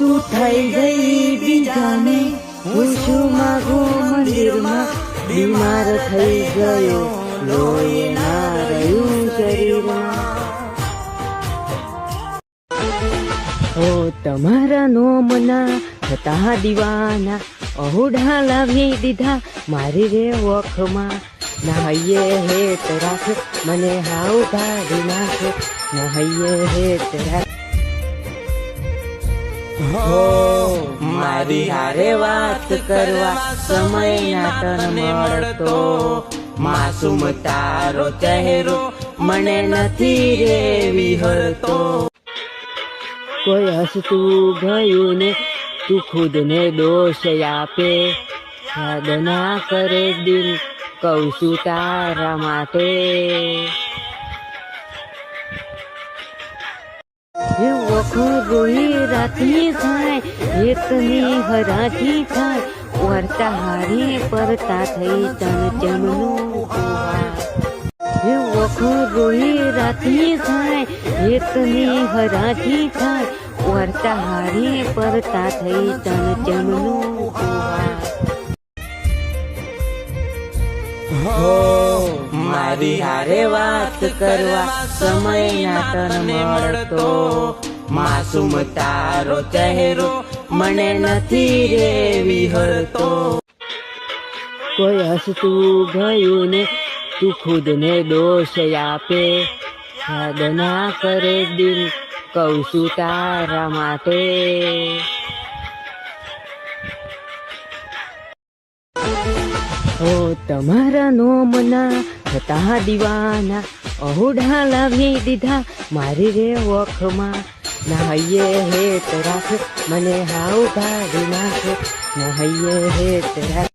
તું થઈ ગઈ બીજાને, હું શું માગું મંદિરમાં, બીમાર થઈ ગયો લોહી ના રહ્યું શરીરમાં. ઓ તમારા નોમના હતા દીવાના, અહોડા લાવી દીધા મારી રે વખમાં. નહાઈએ હેત રાખ મને હાવ કાઢી નાખ, નહાઈએ હેત રાખ. હો મારી હારે વાત કરવા સમય ના તન મળતો, માસૂમ તારો ચહેરો મને નથી રે વિહળતો. કોઈ હસતું ગયું ને તું ખુદ ને દોષ આપે, યાદ ના કરે દિલ કહું છું તારા માટે. વખો રોઈ રાતની થાય, એકની હરાજી થાય, વર્તા હારી પરતા થઈ તન ચમનું વખો રોઈ રાતની થાય, એકની હરાજી થાય, વર્તા હારી પરતા થઈ તન ચમનું હો મારી હારે વાત કરવા સમય ના તન મળતો, માસૂમ તારો ચહેરો મને નથી રે વિહળતો. કોઈ હસતું ગયું ને તું ખુદ ને દોષ આપે, યાદ ના કરે દિલ કહું છું તારા માટે. ઓ તમારા નોમના હતા દીવાના, અહોડા લાવી દીધા મારી રે વખમાં. નહાઈએ હેત રાખ મને હાવ કાઢી નાખ, નહાઈએ હેત રાખ.